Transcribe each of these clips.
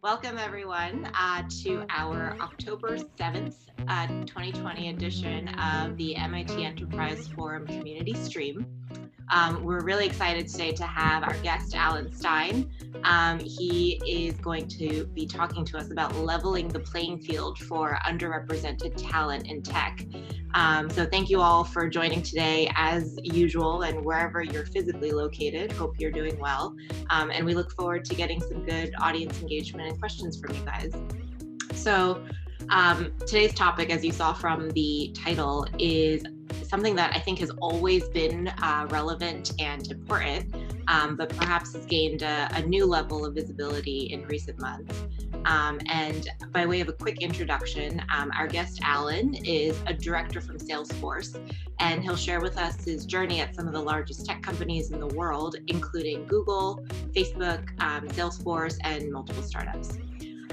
Welcome everyone to our October 7th, 2020 edition of the MIT Enterprise Forum Community Stream. We're really excited today to have our guest, Alan Stein. He is going to be talking to us about leveling the playing field for underrepresented talent in tech. So thank you all for joining today as usual, and wherever you're physically located, hope you're doing well. And we look forward to getting some good audience engagement and questions from you guys. So today's topic, as you saw from the title, is something that I think has always been relevant and important, but perhaps has gained a new level of visibility in recent months. And by way of a quick introduction, our guest Alan is a director from Salesforce, and he'll share with us his journey at some of the largest tech companies in the world, including Google, Facebook, Salesforce, and multiple startups.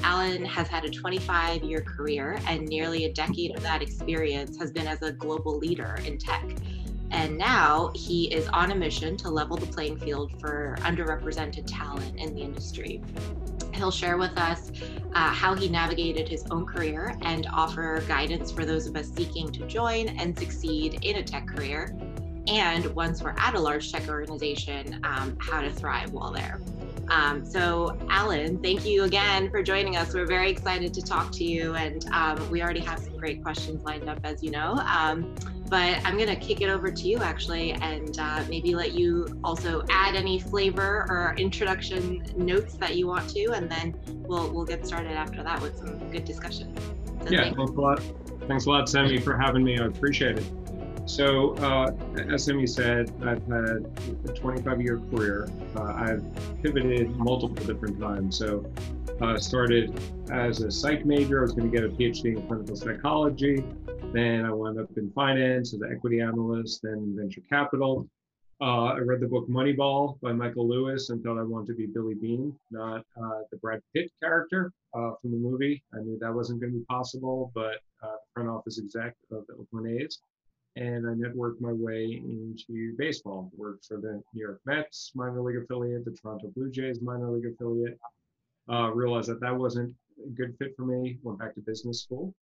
Alan has had a 25-year career, and nearly a decade of that experience has been as a global leader in tech. And now he is on a mission to level the playing field for underrepresented talent in the industry. He'll share with us how he navigated his own career and offer guidance for those of us seeking to join and succeed in a tech career. And once we're at a large tech organization, how to thrive while there. So Alan, thank you again for joining us. We're very excited to talk to you, and we already have some great questions lined up, as you know. But I'm going to kick it over to you, actually, and maybe let you also add any flavor or introduction notes that you want to, and then we'll get started after that with some good discussion. So yeah, thanks a lot. Thanks a lot, Semi, for having me. I appreciate it. So, as Semi said, I've had a 25-year career. I've pivoted multiple different times. So, started as a psych major. I was going to get a PhD in clinical psychology. Then I wound up in finance as an equity analyst, then venture capital. I read the book Moneyball by Michael Lewis and thought I wanted to be Billy Beane, not the Brad Pitt character from the movie. I knew that wasn't going to be possible, but front office exec of the Oakland A's. And I networked my way into baseball. Worked for the New York Mets minor league affiliate, the Toronto Blue Jays minor league affiliate. Realized that wasn't a good fit for me. Went back to business school.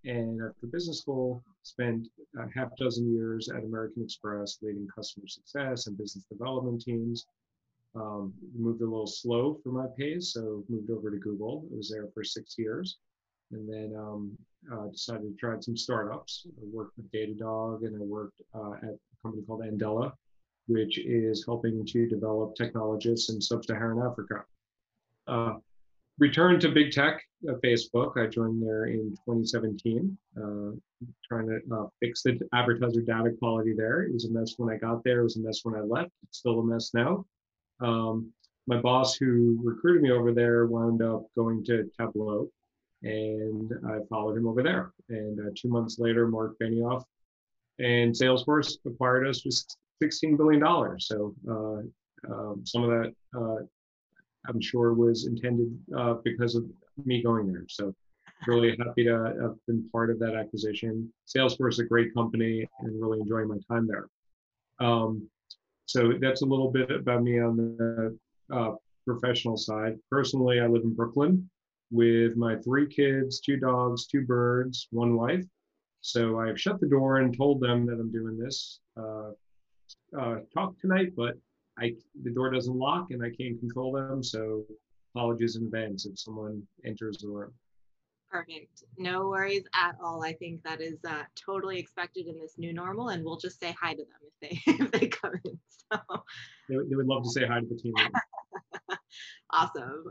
And after business school, spent a half dozen years at American Express leading customer success and business development teams. Moved a little slow for my pace, so moved over to Google. I was there for 6 years. And then decided to try some startups. I worked with Datadog, and I worked at a company called Andela, which is helping to develop technologists in sub-Saharan Africa. Returned to big tech, Facebook. I joined there in 2017, trying to fix the advertiser data quality there. It was a mess when I got there. It was a mess when I left. It's still a mess now. My boss who recruited me over there wound up going to Tableau, and I followed him over there. And 2 months later, Mark Benioff and Salesforce acquired us for $16 billion. So some of that, I'm sure, was intended because of me going there. So really happy to have been part of that acquisition. Salesforce is a great company and really enjoying my time there. So that's a little bit about me on the professional side. Personally, I live in Brooklyn with my 3 kids, 2 dogs, 2 birds, 1 wife. So I've shut the door and told them that I'm doing this talk tonight, but the door doesn't lock and I can't control them. So apologies in advance if someone enters the room. Perfect. No worries at all. I think that is totally expected in this new normal, and we'll just say hi to them if they come in. So they would love to say hi to the team. Awesome.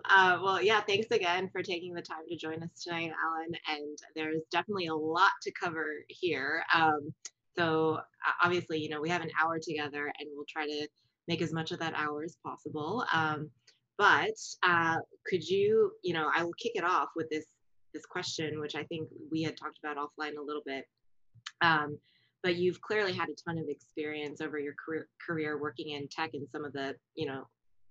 Well, yeah, thanks again for taking the time to join us tonight, Alan. And there's definitely a lot to cover here. So obviously, you know, we have an hour together, and we'll try to make as much of that hour as possible. But could you, I will kick it off with this question, which I think we had talked about offline a little bit. But you've clearly had a ton of experience over your career working in tech and some of the,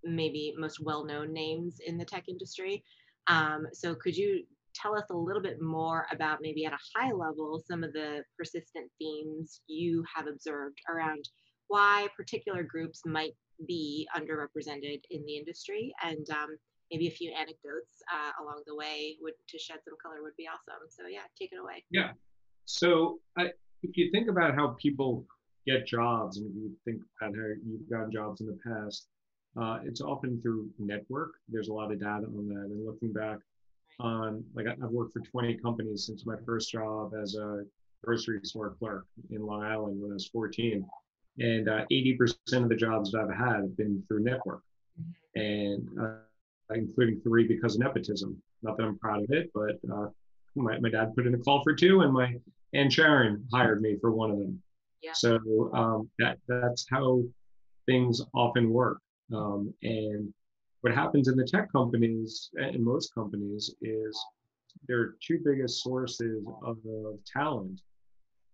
maybe most well-known names in the tech industry. So could you tell us a little bit more about, maybe at a high level, some of the persistent themes you have observed around why particular groups might be underrepresented in the industry, and maybe a few anecdotes along the way would to shed some color would be awesome. So yeah, take it away. Yeah. So if you think about how people get jobs, and if you think about how you've gotten jobs in the past, it's often through network. There's a lot of data on that. And looking back on, like, I've worked for 20 companies since my first job as a grocery store clerk in Long Island when I was 14. And 80% of the jobs that I've had have been through network, and including 3 because of nepotism. Not that I'm proud of it, but my dad put in a call for 2, and my Aunt Sharon hired me for one of them. Yeah. So that's how things often work. And what happens in the tech companies and most companies is their 2 biggest sources of talent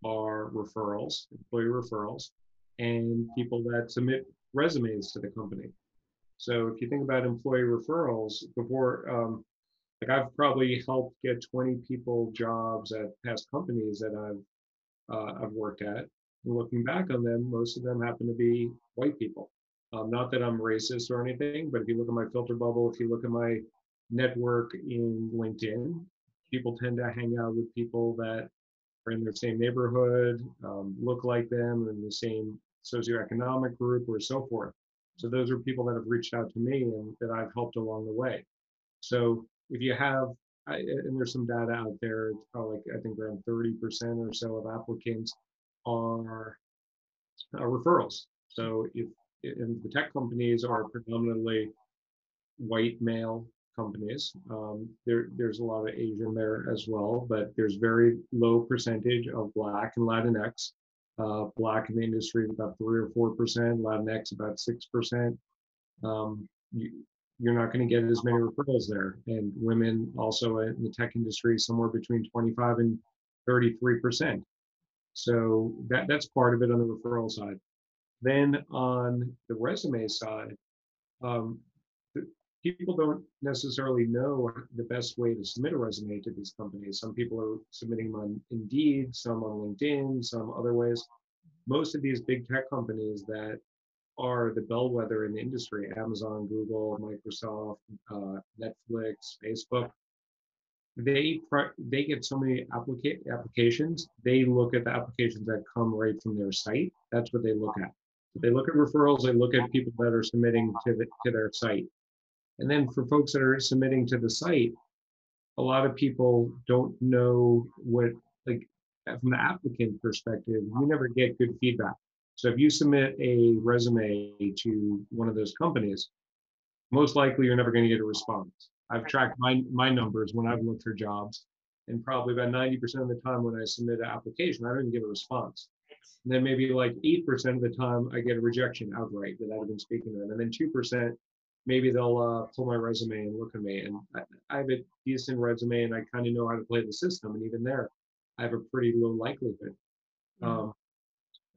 are referrals, employee referrals, and people that submit resumes to the company. So if you think about employee referrals, before, like, I've probably helped get 20 people jobs at past companies that I've worked at. And looking back on them, most of them happen to be white people. Not that I'm racist or anything, but if you look at my filter bubble, if you look at my network in LinkedIn, people tend to hang out with people that are in their same neighborhood, look like them, in the same socioeconomic group, or so forth. So those are people that have reached out to me and that I've helped along the way. So if you have, and there's some data out there, it's probably, like, I think around 30% or so of applicants are referrals. So if and the tech companies are predominantly white male companies. There's a lot of Asian there as well, but there's very low percentage of Black and Latinx. Black in the industry is about 3 or 4%, Latinx about 6%. You, you're not going to get as many referrals there. And women also in the tech industry, somewhere between 25 and 33%. So that's part of it on the referral side. Then on the resume side, um, people don't necessarily know the best way to submit a resume to these companies. Some people are submitting them on Indeed, some on LinkedIn, some other ways. Most of these big tech companies that are the bellwether in the industry, Amazon, Google, Microsoft, Netflix, Facebook, they get so many applications. They look at the applications that come right from their site. That's what they look at. If they look at referrals, they look at people that are submitting to their site. And then for folks that are submitting to the site, a lot of people don't know what, like, from the applicant perspective, you never get good feedback. So if you submit a resume to one of those companies, most likely you're never going to get a response. I've tracked my numbers when I've looked for jobs, and probably about 90% of the time when I submit an application, I don't even get a response. And then maybe like 8% of the time I get a rejection outright without even speaking to them. And then 2%, maybe they'll pull my resume and look at me. And I have a decent resume and I kind of know how to play the system. And even there, I have a pretty low likelihood. Um,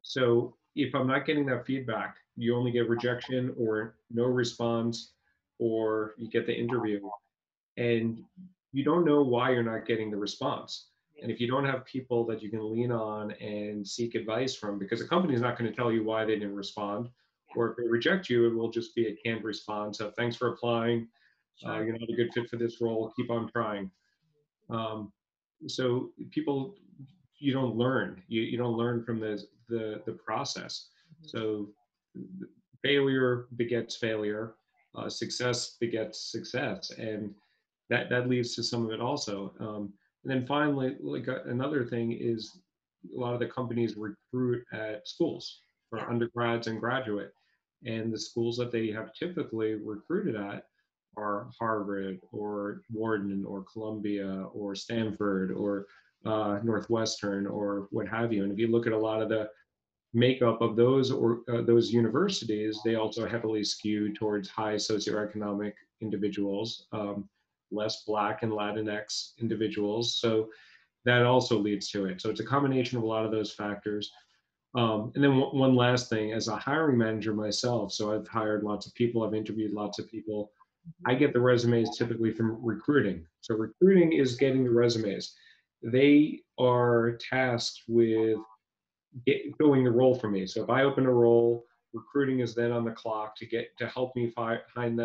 so if I'm not getting that feedback, you only get rejection or no response, or you get the interview and you don't know why you're not getting the response. And if you don't have people that you can lean on and seek advice from, because the company is not going to tell you why they didn't respond, or if they reject you, it will just be a canned response of "thanks for applying, you're not a good fit for this role, keep on trying." So people, you don't learn. You don't learn from the process. So failure begets failure, success begets success, and that leads to some of it also. And then finally, like, another thing is a lot of the companies recruit at schools for undergrads and graduate, and the schools that they have typically recruited at are Harvard or Wharton or Columbia or Stanford or Northwestern or what have you. And if you look at a lot of the makeup of those universities, they also heavily skew towards high socioeconomic individuals, less Black and Latinx individuals. So that also leads to it. So it's a combination of a lot of those factors. And then one last thing, as a hiring manager myself, so I've hired lots of people, I've interviewed lots of people. I get the resumes typically from recruiting. So recruiting is getting the resumes. They are tasked with filling the role for me. So if I open a role, recruiting is then on the clock to help me find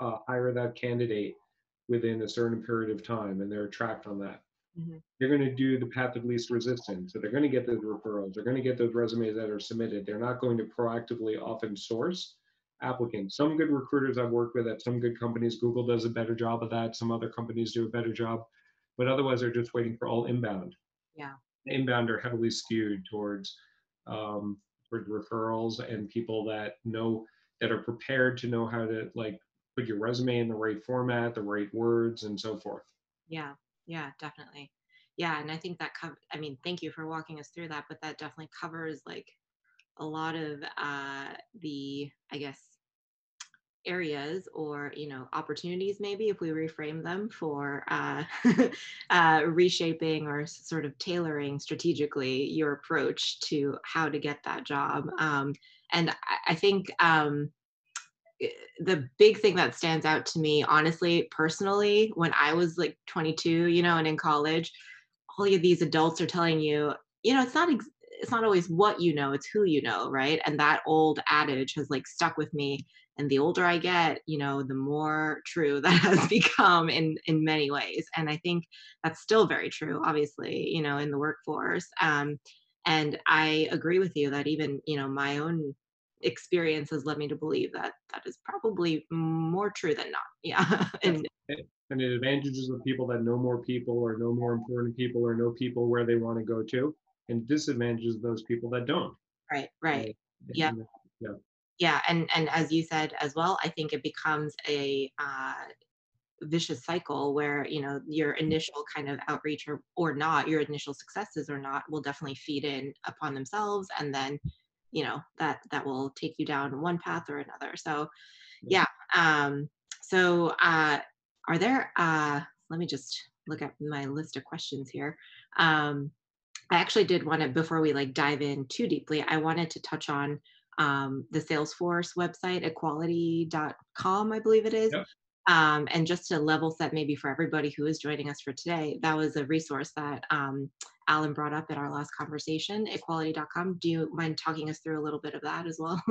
hire that candidate within a certain period of time, and they're tracked on that. Hmm. They're going to do the path of least resistance. So they're going to get those referrals. They're going to get those resumes that are submitted. They're not going to proactively often source applicants. Some good recruiters I've worked with at some good companies, Google does a better job of that. Some other companies do a better job, but otherwise they're just waiting for all inbound. Yeah. Inbound are heavily skewed um, towards referrals and people that know, that are prepared to know how to like put your resume in the right format, the right words, and so forth. Yeah. Yeah, definitely. Yeah. And I think that I mean, thank you for walking us through that, but that definitely covers like a lot of the, I guess, areas or opportunities, maybe if we reframe them for reshaping or sort of tailoring strategically your approach to how to get that job. And I think the big thing that stands out to me, honestly, personally, when I was like 22, and in college, all of these adults are telling you, it's not always what you know, it's who you know, right? And that old adage has like stuck with me. And the older I get, the more true that has become in many ways. And I think that's still very true, obviously, in the workforce. And I agree with you that even, my own experience has led me to believe that that is probably more true than not. Yeah. Yeah. And And it advantages the people that know more people or know more important people or know people where they want to go to, and disadvantages those people that don't. right, right. And, Yeah. and, yeah, Yeah. And as you said as well, I think it becomes a vicious cycle where, your initial kind of outreach or not, your initial successes or not, will definitely feed in upon themselves. And then, that will take you down one path or another. So yeah. yeah. So are there let me just look at my list of questions here. I actually did want to, before we like dive in too deeply, I wanted to touch on the Salesforce website, equality.com, I believe it is. Yep. And just to level set, maybe for everybody who is joining us for today, that was a resource that Alan brought up at our last conversation, equality.com. Do you mind talking us through a little bit of that as well?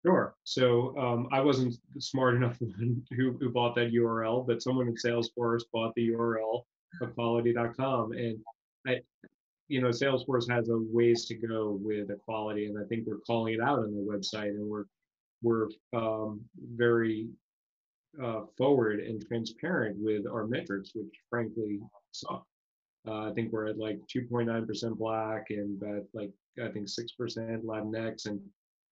Sure. So I wasn't smart enough who bought that URL, but someone at Salesforce bought the URL equality.com. And I, Salesforce has a ways to go with equality, and I think we're calling it out on the website, and we're very forward and transparent with our metrics, which frankly suck. I think we're at like 2.9% Black and like I think 6% Latinx and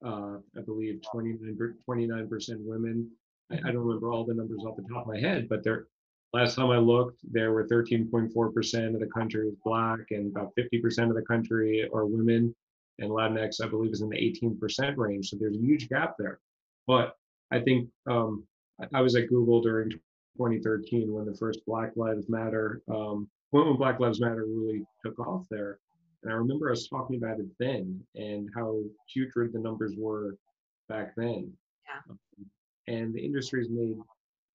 I believe 29% women. I don't remember all the numbers off the top of my head, but last time I looked, there were 13.4% of the country is Black and about 50% of the country are women. And Latinx, I believe, is in the 18% range. So there's a huge gap there. But I think I was at Google during 2013 when the first Black Lives Matter when Black Lives Matter really took off there. And I remember us talking about it then and how putrid the numbers were back then. Yeah. And the industry's made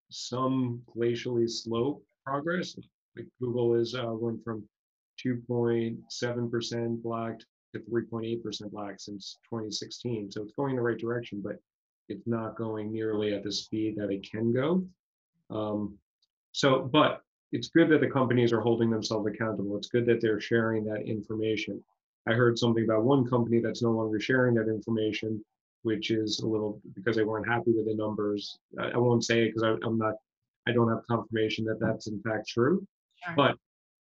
some glacially slow progress. Like Google is went from 2.7% Black to 3.8% Black since 2016. So it's going in the right direction, but it's not going nearly at the speed that it can go. But it's good that the companies are holding themselves accountable. It's good that they're sharing that information. I heard something about one company that's no longer sharing that information, which is a little because they weren't happy with the numbers. I won't say it because I don't have confirmation that that's in fact true. Sure. But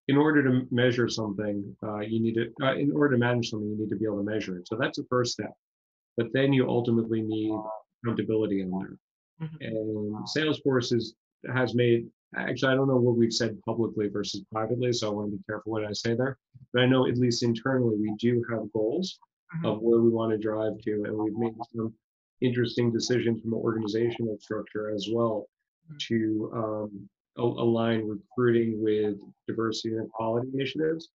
in order to measure something, in order to manage something, you need to be able to measure it. So that's the first step. But then you ultimately need accountability in there. Mhm. And has made, actually, I don't know what we've said publicly versus privately, so I want to be careful what I say there. But I know at least internally, we do have goals Mhm. of where we want to drive to, and we've made some interesting decisions from an organizational structure as well Mhm. to align recruiting with diversity and equality initiatives.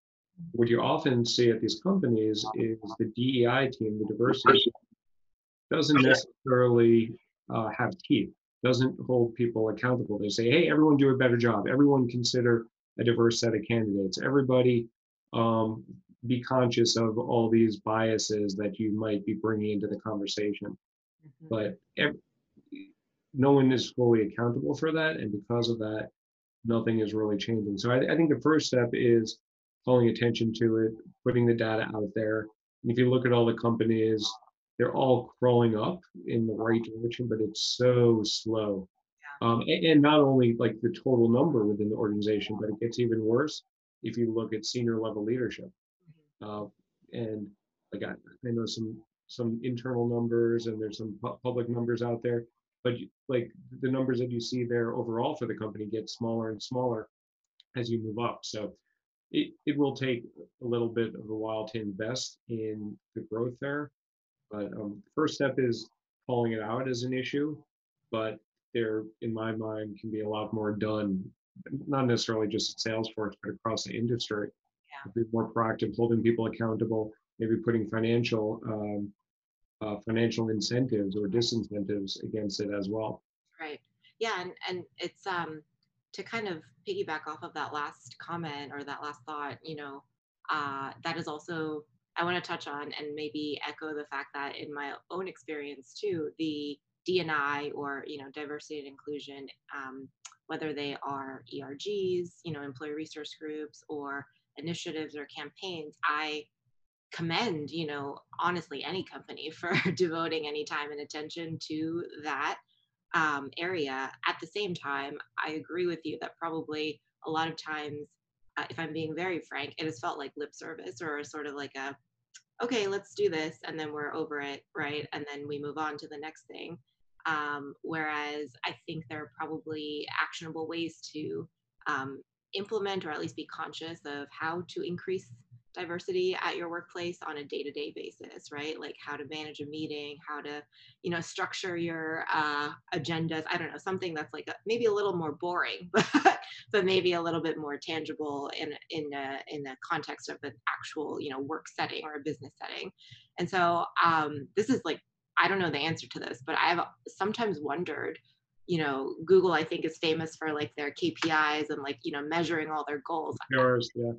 What you often see at these companies is the DEI team, the diversity doesn't necessarily have teeth, doesn't hold people accountable. They say, hey, everyone do a better job. Everyone consider a diverse set of candidates. Everybody um, be conscious of all these biases that you might be bringing into the conversation. Mhm. But no one is fully accountable for that, and because of that, nothing is really changing. So I think the first step is calling attention to it, putting the data out there. And if you look at all the companies, they're all crawling up in the right direction, but it's so slow. And not only like the total number within the organization, but it gets even worse if you look at senior level leadership. Uh, and like I know some internal numbers, and there's some public numbers out there, but like the numbers that you see there overall for the company get smaller and smaller as you move up. So it will take a little bit of a while to invest in the growth there. But first step is calling it out as an issue. But there, in my mind, can be a lot more done, not necessarily just at Salesforce, but across the industry. Be more proactive, holding people accountable, maybe putting financial incentives or disincentives against it as well. Right. Yeah, and it's to kind of piggyback off of that last comment or that last thought, that is also I want to touch on and maybe echo the fact that in my own experience too, the D&I or diversity and inclusion, whether they are ERGs, employee resource groups or initiatives or campaigns, I commend, honestly, any company for devoting any time and attention to that area. At the same time, I agree with you that probably a lot of times, if I'm being very frank, it has felt like lip service or sort of like a, okay, let's do this, and then we're over it, right? And then we move on to the next thing. Whereas I think there are probably actionable ways to implement or at least be conscious of how to increase diversity at your workplace on a day-to-day basis, right? Like how to manage a meeting, how to structure your agendas. I don't know, something that's like maybe a little more boring but maybe a little bit more tangible in the context of an actual work setting or a business setting. And so this is like, I don't know the answer to this, but I've sometimes wondered, Google, I think, is famous for like their KPIs and like measuring all their goals. Yours, yeah.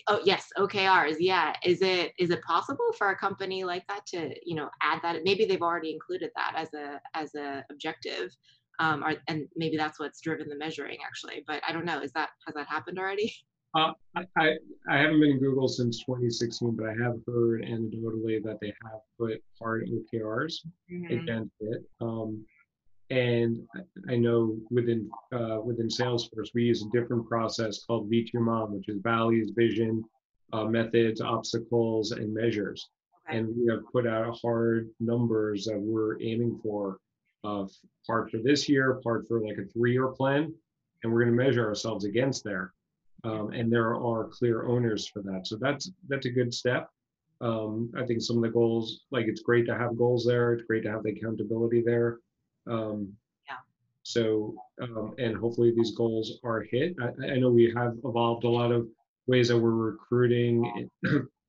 Oh yes, OKRs. Yeah. Is it possible for a company like that to add that? Maybe they've already included that as a objective, and maybe that's what's driven the measuring actually. But I don't know. Has that happened already? I haven't been in Google since 2016, but I have heard anecdotally that they have put hard OKRs Mhm. against it. And I know within Salesforce, we use a different process called V2MOM, which is values, vision, methods, obstacles, and measures. Okay. And we have put out hard numbers that we're aiming for, part for this year, part for like a 3-year plan, and we're going to measure ourselves against there. And there are clear owners for that. So that's a good step. I think some of the goals, like it's great to have goals there. It's great to have the accountability there. Um, Yeah. and hopefully these goals are hit. I know we have evolved a lot of ways that we're recruiting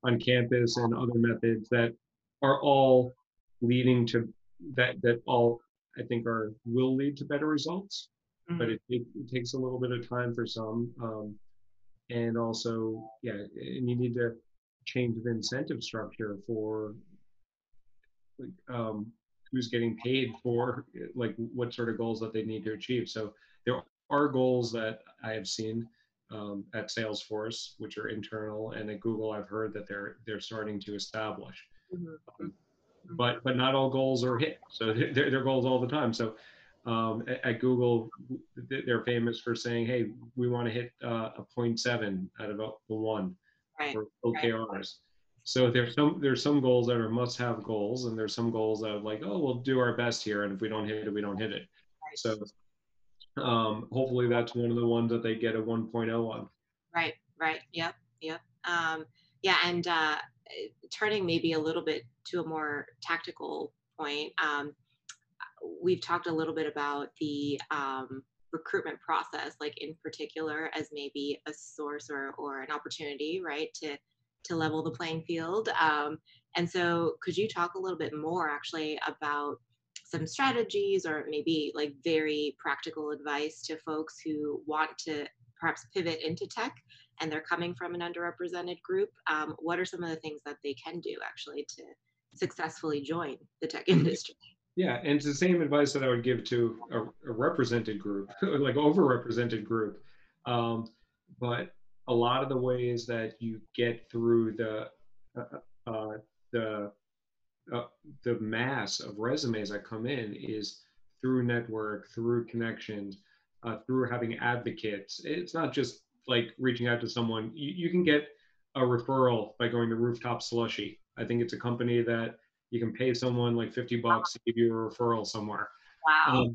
on campus and other methods that are all leading to that all I think will lead to better results. But Mhm. it takes a little bit of time for some. And also, yeah, and you need to change the incentive structure for like who's getting paid for like what sort of goals that they need to achieve. So there are goals that I have seen at Salesforce, which are internal, and at Google, I've heard that they're starting to establish. Mhm. Um, but not all goals are hit. So they're goals all the time. So at Google, they're famous for saying, "Hey, we want to hit a 0. 0.7 out of the one Right. for Right. OKRs." So there's some goals that are must-have goals, and there's some goals that are like, "Oh, we'll do our best here, and if we don't hit it, we don't hit it." So Right. hopefully that's one of the ones that they get a 1.0 on. Right. Right. Yep. Yep. Yeah. And turning maybe a little bit to a more tactical point, we've talked a little bit about the recruitment process, like in particular, as maybe a source or an opportunity, right, to level the playing field. And so, could you talk a little bit more, actually, about some strategies or maybe like very practical advice to folks who want to perhaps pivot into tech and they're coming from an underrepresented group? What are some of the things that they can do actually to successfully join the tech industry? Yeah, and it's the same advice that I would give to a represented group, like overrepresented group. Um, but a lot of the ways that you get through uh, uh, the uh, the mass of resumes that come in is through network, through connections, through having advocates. It's not just like reaching out to someone. You can get a referral by going to Rooftop Slushy. I think it's a company that you can pay someone like $50 to give you a referral somewhere. Wow.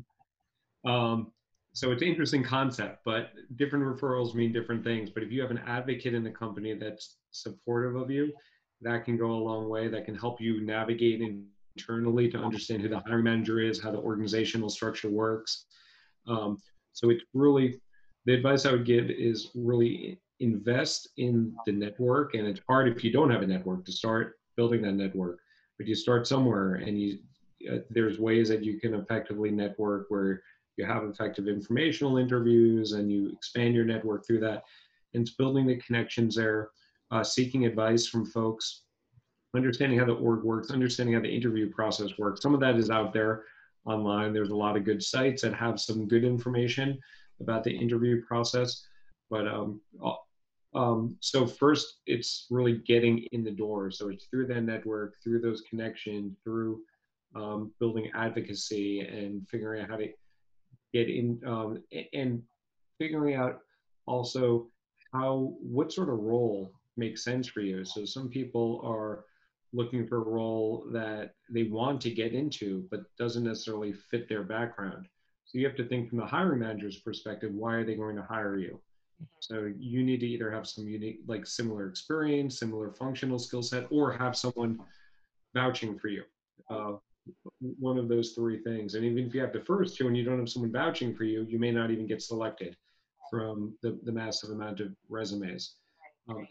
Um, um, so it's an interesting concept, but different referrals mean different things. But if you have an advocate in the company that's supportive of you, that can go a long way. That can help you navigate internally to understand who the hiring manager is, how the organizational structure works. Um, so it's really the advice I would give is really invest in the network. And it's hard if you don't have a network to start building that network, but you start somewhere and there's ways that you can effectively network where you have effective informational interviews and you expand your network through that. And it's building the connections there, seeking advice from folks, understanding how the org works, understanding how the interview process works. Some of that is out there online. There's a lot of good sites that have some good information about the interview process. But so first, it's really getting in the door. So it's through that network, through those connections, through building advocacy and figuring out how to get in and figuring out also what sort of role makes sense for you. So some people are looking for a role that they want to get into but doesn't necessarily fit their background. So you have to think from the hiring manager's perspective, why are they going to hire you? So you need to either have some unique, like similar experience, similar functional skill set, or have someone vouching for you. Uh, one of those three things. And even if you have the first two and you don't have someone vouching for you, you may not even get selected from the massive amount of resumes.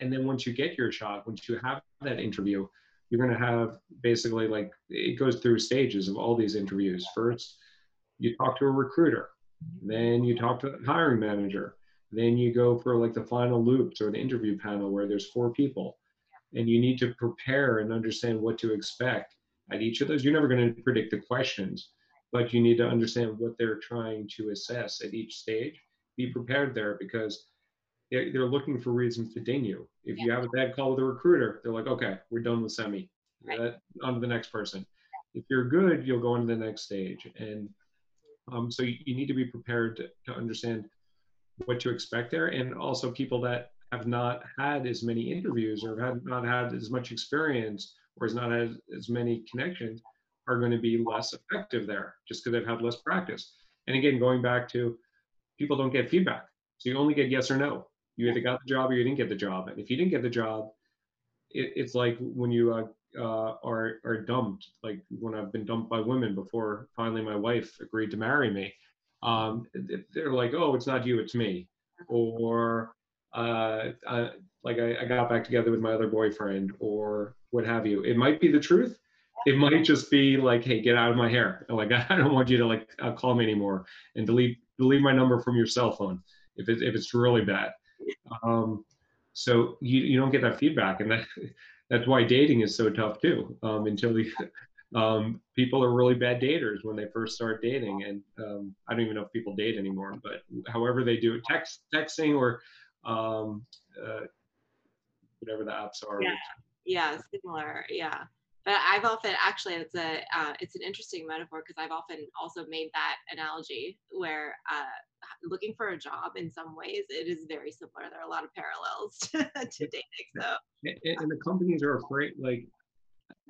And then once you get your shot, once you have that interview, you're going to have basically like it goes through stages of all these interviews. First, you talk to a recruiter, then you talk to the hiring manager, then you go for like the final loops or the interview panel where there's four people and you need to prepare and understand what to expect at each of those. You're never going to predict the questions, but you need to understand what they're trying to assess at each stage. Be prepared there because they're looking for reasons to ding you. If Yeah. you have a bad call with a recruiter, they're like, okay, we're done with semi. Right. On to the next person. If you're good, you'll go on to the next stage. And so you need to be prepared to understand what to expect there, and also people that have not had as many interviews or have not had as much experience or has not had as many connections are going to be less effective there just because they've had less practice. And again, going back to people don't get feedback, so you only get yes or no. You either got the job or you didn't get the job, and if you didn't get the job, it's like when you are dumped, like when I've been dumped by women before finally my wife agreed to marry me. They're like, oh, it's not you, it's me. Or like I got back together with my other boyfriend or what have you. It might be the truth. It might just be like, hey, get out of my hair. Like I don't want you to like call me anymore and delete my number from your cell phone if it's really bad. Um, so you don't get that feedback, and that's why dating is so tough too. Until people are really bad daters when they first start dating, and I don't even know if people date anymore, but however they do it, texting or um, uh, whatever the apps are. Yeah. Which Yeah, similar. Yeah. But I've often actually it's an interesting metaphor because I've often also made that analogy where looking for a job in some ways it is very similar. There are a lot of parallels to dating. So and the companies are afraid. Like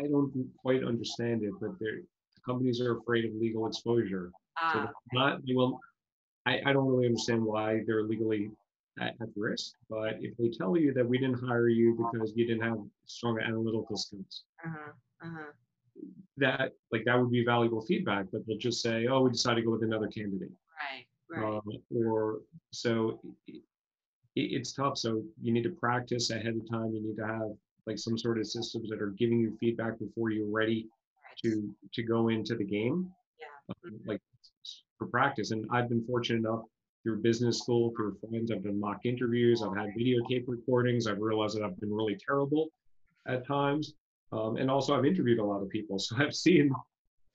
I don't quite understand it, but the companies are afraid of legal exposure. So uh, they're not they will I don't really understand why they're legally at risk, but if they tell you that we didn't hire you because you didn't have strong analytical skills, uh-huh, uh-huh. that would be valuable feedback. But they'll just say, oh, we decided to go with another candidate, Right, right. um, or so it's tough. So you need to practice ahead of time. You need to have like some sort of systems that are giving you feedback before you're ready Right. to go into the game, Yeah. like for practice. And I've been fortunate enough through business school, through friends, I've done mock interviews, I've had videotape recordings, I've realized that I've been really terrible at times. And also I've interviewed a lot of people. So I've seen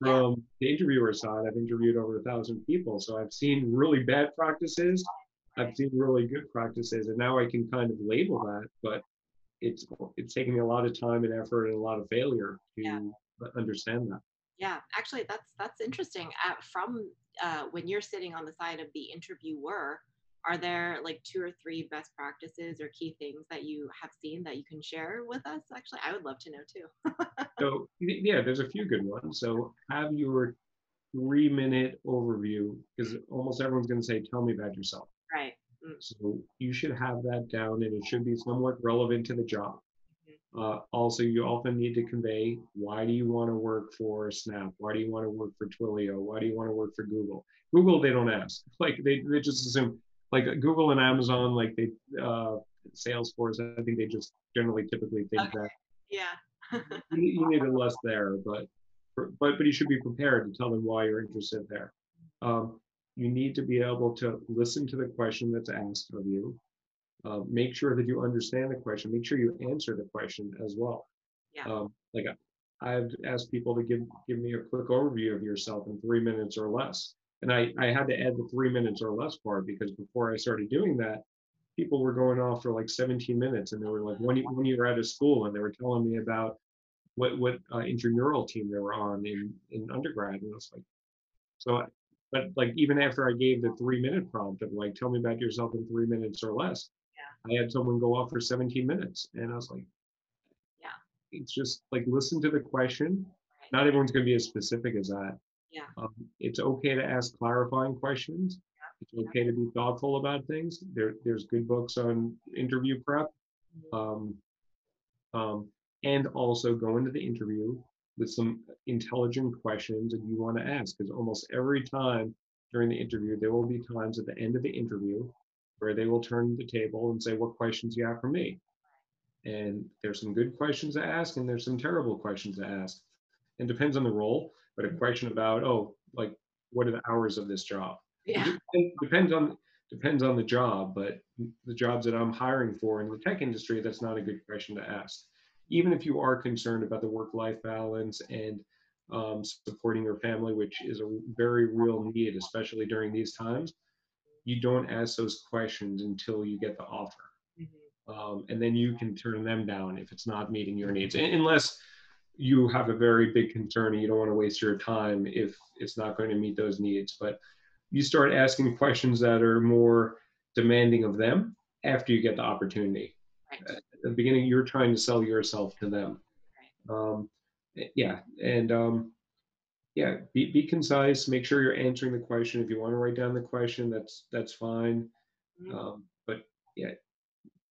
Yeah. from the interviewer side, I've interviewed over 1,000 people. So I've seen really bad practices. I've Right. seen really good practices, and now I can kind of label that. But it's it's taken me a lot of time and effort and a lot of failure Yeah. to understand that. Yeah. Actually, that's interesting. From when you're sitting on the side of the interviewer, are there like two or three best practices or key things that you have seen that you can share with us? Actually, I would love to know too. So yeah, there's a few good ones. So have your 3-minute overview, because almost everyone's going to say, "Tell me about yourself." Right. Mm, So you should have that down, and it should be somewhat relevant to the job. mhm. Also, you often need to convey, why do you want to work for Snap? Why do you want to work for Twilio? Why do you want to work for Google? Google, they don't ask. Like they just assume, like Google and Amazon, like they Salesforce. I think they just generally typically think Okay. that Yeah. you need a less there, but you should be prepared to tell them why you're interested there. Um, you need to be able to listen to the question that's asked of you. Make sure that you understand the question. Make sure you answer the question as well. Yeah. Like I've asked people to give me a quick overview of yourself in 3 minutes or less, and I had to add the 3 minutes or less part because before I started doing that, people were going off for like 17 minutes, and they were like one year out of school, and they were telling me about what intramural team they were on in undergrad, and it's like so. But like even after I gave the 3-minute prompt of like, tell me about yourself in 3 minutes or less, Yeah. I had someone go off for 17 minutes, and I was like, Yeah. it's just like listen to the question. Right. Not everyone's going to be as specific as that. Yeah. It's okay to ask clarifying questions. It's Yeah. okay to be thoughtful about things. There's good books on interview prep. Mhm. Um, um, and also go into the interview with some intelligent questions that you want to ask, because almost every time during the interview, there will be times at the end of the interview where they will turn the table and say, what questions do you have for me? And there's some good questions to ask, and there's some terrible questions to ask. It depends on the role, but a question about, oh, like, what are the hours of this job? It Yeah. just depends on the job, but the jobs that I'm hiring for in the tech industry, that's not a good question to ask. Even if you are concerned about the work-life balance and supporting your family, which is a very real need, especially during these times, you don't ask those questions until you get the offer, Mhm. and then you can turn them down if it's not meeting your needs, unless you have a very big concern and you don't want to waste your time if it's not going to meet those needs. But you start asking questions that are more demanding of them after you get the opportunity. Right. At the beginning, you're trying to sell yourself to them. Right. Um, yeah, and yeah, be concise. Make sure you're answering the question. If you want to write down the question, that's fine. Mhm. But yeah,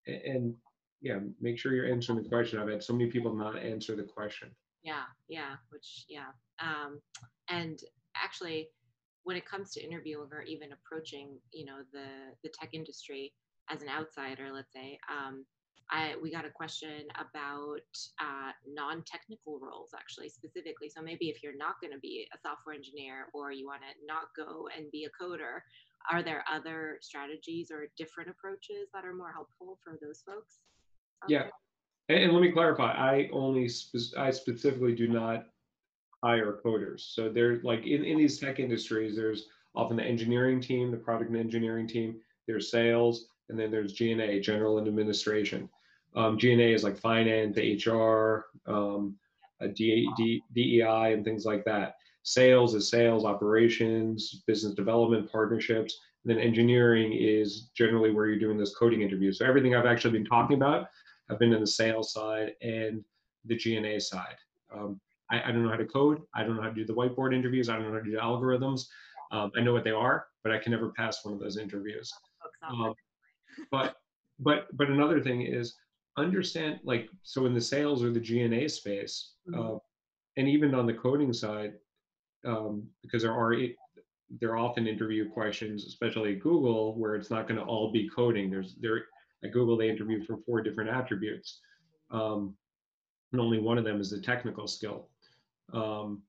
and yeah, make sure you're answering the question. I've had so many people not answer the question. Yeah. Yeah. Which, yeah. And actually, when it comes to interviewing or even approaching, the tech industry as an outsider, let's say, we got a question about non-technical roles, actually, specifically. So maybe if you're not going to be a software engineer or you want to not go and be a coder, are there other strategies or different approaches that are more helpful for those folks out Yeah, there? and let me clarify. I specifically do not hire coders. So there's like in these tech industries, there's often the engineering team, the product and engineering team, there's sales, and then there's G&A, general and administration. G&A is like finance, HR, DEI, and things like that. Sales is sales, operations, business development, partnerships. And then engineering is generally where you're doing those coding interviews. So everything I've actually been talking about have been in the sales side and the G&A side. Um, I don't know how to code. I don't know how to do the whiteboard interviews. I don't know how to do algorithms. I know what they are, but I can never pass one of those interviews. Folks out Um, but but another thing is understand, like, so in the sales or the G&A space, there. Mhm. and even on the coding side, because there are often interview questions, especially at Google, where it's not going to all be coding. There at Google they interview for 4 different attributes, um, and only one of them is the technical skill. Um,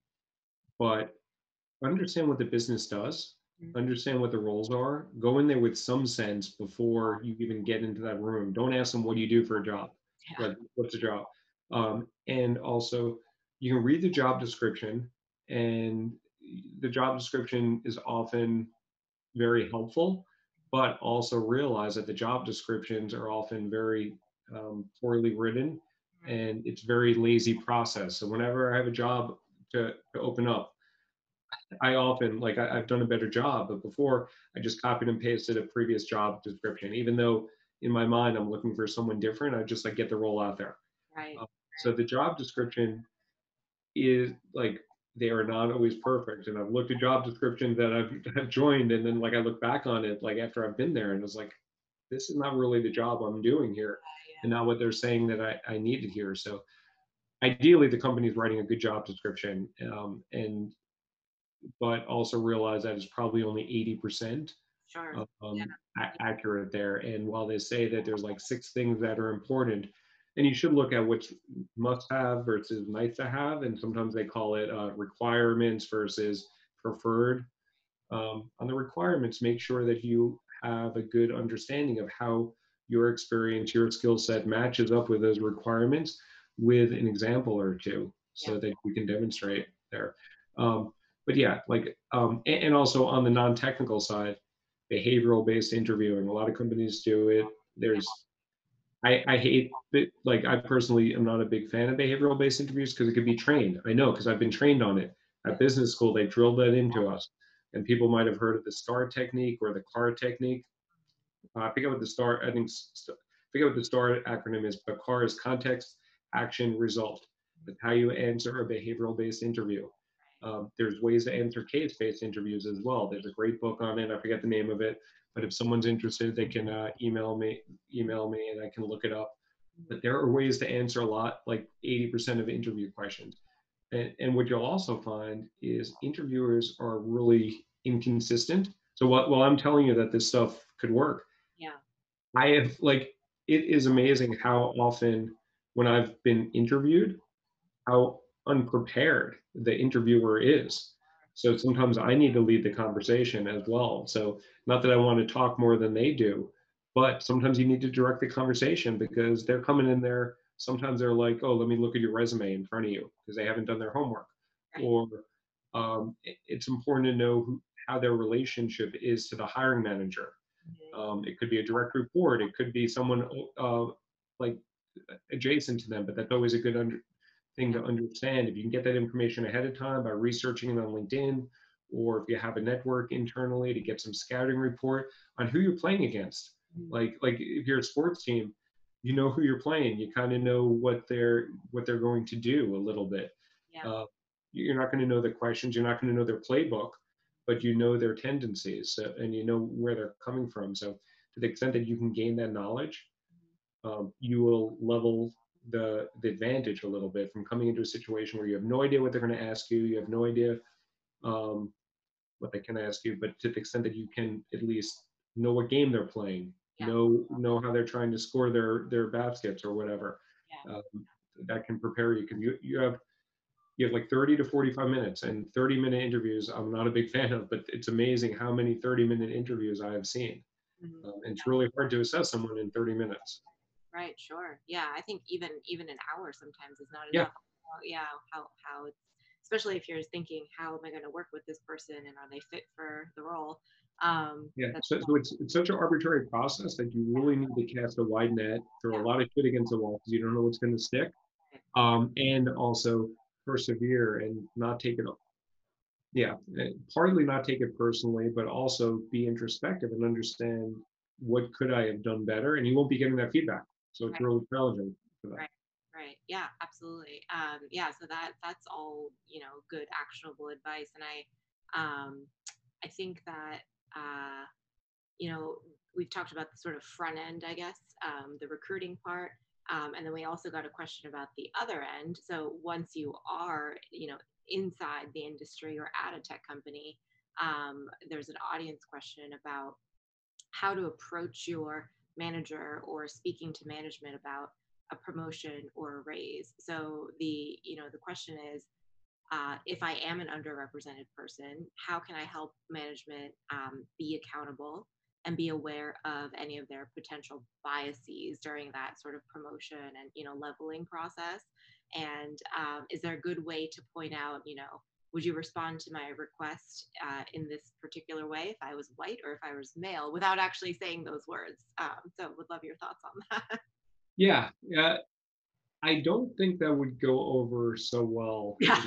but understand what the business does, Mhm. understand what the roles are, go in there with some sense before you even get into that room. Don't ask them, what do you do for a job? Yeah. Like, what's a job? And also, you can read the job description and the job description is often very helpful, but also realize that the job descriptions are often very poorly written, Mhm. and it's very lazy process. So whenever I have a job to open up, I often I've done a better job, but before I just copied and pasted a previous job description, even though in my mind I'm looking for someone different. I just get the role out there. Right. So the job description is they are not always perfect. And I've looked at job descriptions that I've joined, and then I look back on it after I've been there, and it's this is not really the job I'm doing here, and Yeah. not what they're saying that I needed here. So ideally, the company's writing a good job description, and but also realize that it's probably only 80% Sure. Yeah. accurate there. And while they say that there's six things that are important, and you should look at which must have versus nice to have, and sometimes they call it requirements versus preferred. On the requirements, make sure that you have a good understanding of how your experience, your skill set matches up with those requirements with an example or two Yeah. so that you can demonstrate there. But yeah, and also on the non technical side, behavioral based interviewing, a lot of companies do it. Yeah. I hate it. I personally am not a big fan of behavioral based interviews because it could be trained. I know because I've been trained on it. At business school, they drilled that into us. And people might have heard of the STAR technique or the CAR technique. I forget what the STAR, I think, forget what the STAR acronym is, but CAR is context, action, result. That's how you answer a behavioral based interview. There's ways to answer case based interviews as well. There's a great book on it. I forget the name of it, but if someone's interested, they can email me, and I can look it up. Mhm. But there are ways to answer a lot, like 80% of interview questions. And what you'll also find is interviewers are really inconsistent. So while I'm telling you that this stuff could work, Yeah. I have it is amazing how often when I've been interviewed, how unprepared the interviewer is. So sometimes I need to lead the conversation as well. So not that I want to talk more than they do, but sometimes you need to direct the conversation because they're coming in there. Sometimes they're like, "Oh, let me look at your resume in front of you," because they haven't done their homework. Right. Or it's important to know how their relationship is to the hiring manager. Mhm. It could be a direct report. It could be someone like adjacent to them, but that's always a good thing Yeah. to understand. If you can get that information ahead of time by researching it on LinkedIn, or if you have a network internally to get some scouting report on who you're playing against. Mhm. Like if you're a sports team, you know who you're playing. You kind of know what they're going to do a little bit. Yeah. Uh, you're not going to know the questions. You're not going to know their playbook, but you know their tendencies, and you know where they're coming from. So to the extent that you can gain that knowledge, you will level the advantage a little bit from coming into a situation where you have no idea what they're going to ask you. You have no idea um, what they can ask you, but to the extent that you can at least know what game they're playing, Yeah. know how they're trying to score their baskets or whatever. Yeah. That can prepare you because you have 30 to 45 minutes, and 30-minute interviews I'm not a big fan of, but it's amazing how many 30-minute interviews I have seen. Mhm. And it's really hard to assess someone in 30 minutes. Right. Sure. Yeah. I think even an hour sometimes is not Yeah, enough. Yeah. How it's, especially if you're thinking, how am I going to work with this person and are they fit for the role? yeah. That's So it's such an arbitrary process that you really need to cast a wide net, throw a yeah. lot of shit against the wall because you don't know what's going to stick, and also persevere and not take it. Yeah, partly not take it personally, but also be introspective and understand what could I have done better, and you won't be getting that feedback. So it's Right. really challenging for that. Right. Right. Yeah, absolutely. Yeah, so that's all, good actionable advice. And um I think that you know, we've talked about the sort of front end, I guess, the recruiting part. And then we also got a question about the other end. So once you are, inside the industry or at a tech company, there's an audience question about how to approach your manager or speaking to management about a promotion or a raise. So the question is, if I am an underrepresented person, how can I help management be accountable and be aware of any of their potential biases during that sort of promotion and leveling process? And is there a good way to point out, would you respond to my request in this particular way if I was white or if I was male, without actually saying those words? So would love your thoughts on that. Yeah, yeah. I don't think that would go over so well. Yeah.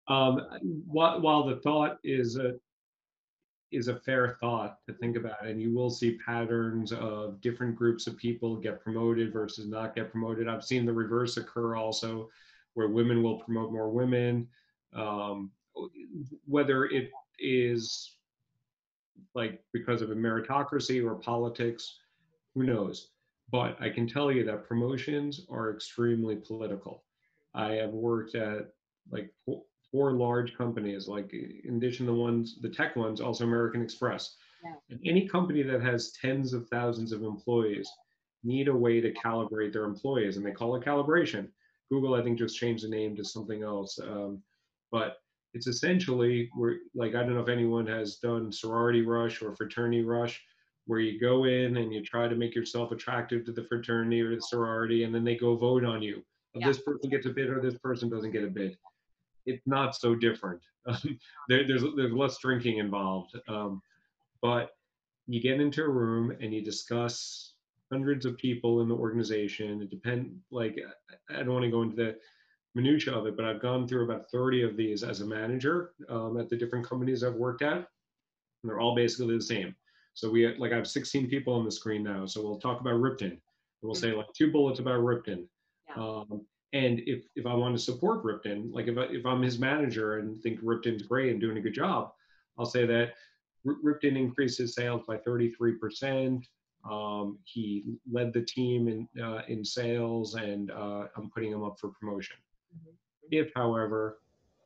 Um, while the thought is a fair thought to think about, and you will see patterns of different groups of people get promoted versus not get promoted. I've seen the reverse occur also, where women will promote more women. Um, whether it is like because of a meritocracy or politics, who knows? But I can tell you that promotions are extremely political. I have worked at like four large companies, like in addition to the tech ones, also American Express. Yeah. And any company that has tens of thousands of employees need a way to calibrate their employees, and they call it calibration. Google, I think, just changed the name to something else. But it's essentially where, like, I don't know if anyone has done sorority rush or fraternity rush, where you go in and you try to make yourself attractive to the fraternity or the sorority, and then they go vote on you. Yeah. This person gets a bid or this person doesn't get a bid. It's not so different. There's less drinking involved, but you get into a room and you discuss hundreds of people in the organization. It depends. Like, I don't want to go into the minutia of it, but I've gone through about 30 of these as a manager at the different companies I've worked at, and they're all basically the same. So I have 16 people on the screen now. So we'll talk about Ripton. And we'll say like 2 bullets about Ripton. Yeah. And if I want to support Ripton, like if I'm his manager and think Ripton's great and doing a good job, I'll say that Ripton increased his sales by 33%. He led the team in sales, and I'm putting him up for promotion. Mhm. If, however,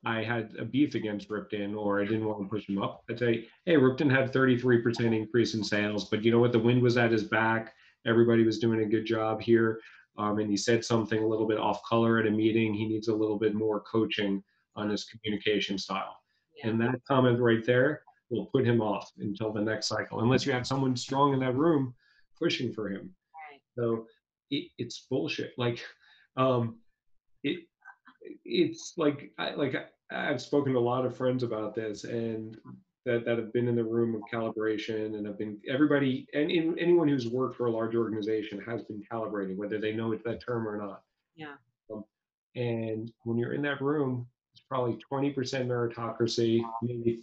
I had a beef against Ripton or I didn't want to push him up, I'd say, hey, Ripton had 33% increase in sales, but you know what? The wind was at his back. Everybody was doing a good job here. And he said something a little bit off color at a meeting. He needs a little bit more coaching on his communication style. Yeah. And that comment right there will put him off until the next cycle, unless you have someone strong in that room pushing for him. Right. So it's bullshit. Like, um, it, it's like I've spoken to a lot of friends about this, and that have been in the room of calibration, and have been everybody and anyone who's worked for a large organization has been calibrating, whether they know it's that term or not. Yeah. Um, and when you're in that room, it's probably 20% meritocracy,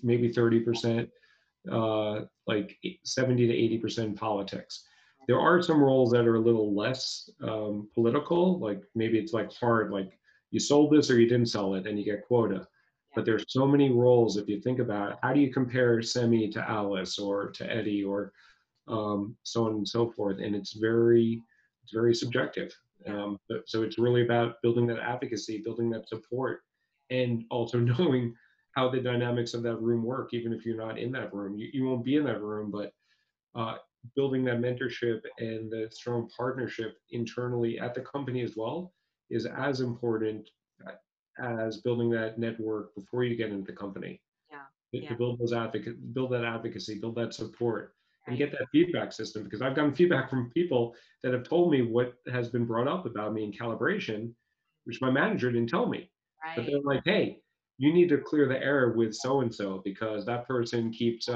maybe 30%, like 70 to 80% politics. There are some roles that are a little less political, like maybe it's like hard, like you sold this or you didn't sell it and you get quota. Yeah. But there's so many roles, if you think about it, how do you compare Semi to Alice or to Eddie or so on and so forth? And it's very subjective. Yeah. So it's really about building that advocacy, building that support, and also knowing how the dynamics of that room work, even if you're not in that room. You won't be in that room, but uh, building that mentorship and the strong partnership internally at the company as well is as important as building that network before you get into the company. Yeah. To Yeah. build that advocacy, build that support, and Right. get that feedback system. Because I've gotten feedback from people that have told me what has been brought up about me in calibration, which my manager didn't tell me. But Right. they're like, "Hey, you need to clear the air with so and so because that person keeps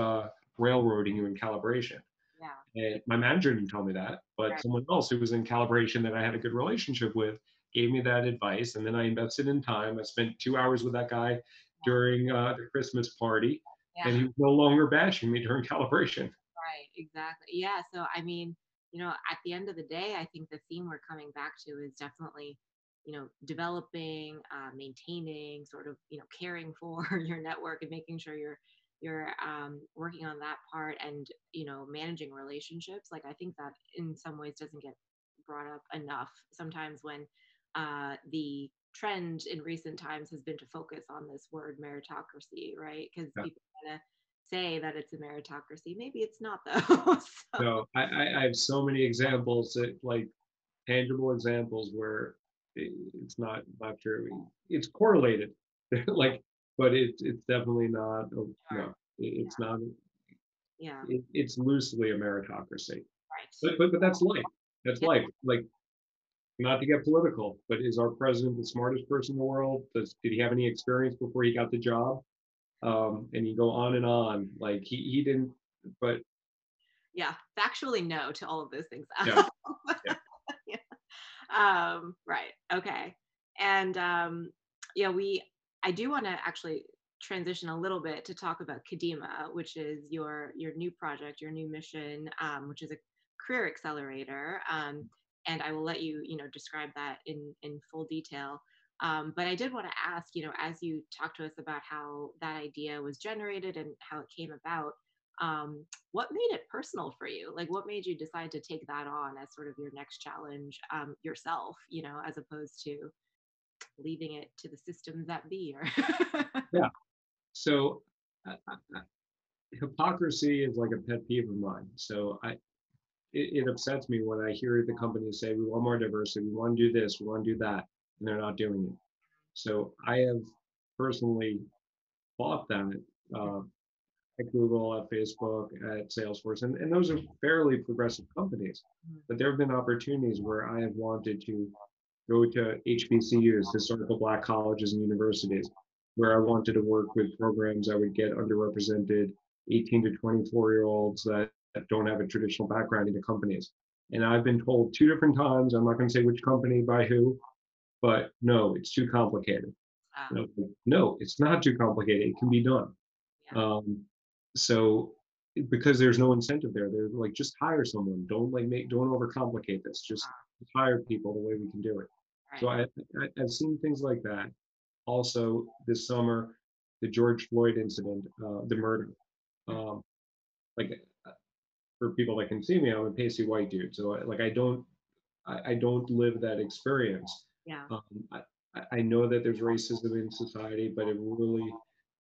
railroading you in calibration." Yeah. And my manager didn't tell me that, but Right. someone else who was in calibration that I had a good relationship with gave me that advice. And then I invested in time. I spent 2 hours with that guy during the Christmas party, Yeah. and he was no longer bashing me during calibration. Right, exactly. Yeah, so I mean, at the end of the day, I think the theme we're coming back to is definitely, developing, maintaining, sort of, caring for your network and making sure you're working on that part and managing relationships. Like I think that in some ways doesn't get brought up enough. Sometimes when the trend in recent times has been to focus on this word meritocracy, right? Because Yeah. people kind of say that it's a meritocracy. Maybe it's not though. So So I have so many examples that like tangible examples where it's not true. It's correlated, like, but it's definitely not. sure. No, it's not. Yeah. It's loosely a meritocracy. Right. But that's life. That's Yeah. life. Like not to get political, but is our president the smartest person in the world? Did he have any experience before he got the job? And you go on and on. Like he didn't, but Yeah, factually no to all of those things. yeah, yeah. Yeah. Right. Okay. And yeah, I do want to actually transition a little bit to talk about Kodima, which is your new project, your new mission, which is a career accelerator. And I will let you, describe that in full detail. But I did want to ask, as you talk to us about how that idea was generated and how it came about, what made it personal for you? Like, what made you decide to take that on as sort of your next challenge yourself, as opposed to leaving it to the systems that be? Or Yeah. So hypocrisy is like a pet peeve of mine. So it upsets me when I hear the companies say, we want more diversity, we want to do this, we want to do that, and they're not doing it. So I have personally fought that uh, at Google, at Facebook, at Salesforce, and those are fairly progressive companies. But there have been opportunities where I have wanted to go to HBCUs, historical Black colleges and universities, where I wanted to work with programs that would get underrepresented 18 to 24-year-olds that don't have a traditional background into companies. And I've been told two different times, I'm not going to say which company by who, but no, it's too complicated. No, it's not too complicated. It can be done. yeah, Um, so because there's no incentive there, they're like, just hire someone. Don't overcomplicate this. Just hire people the way we can do it. So right. I've seen things like that. Also, this summer, the George Floyd incident, the murder. Mhm. Um, like for people that can see me, I'm a pasty white dude, so I don't live that experience. Yeah. Um, I know that there's racism in society, but it really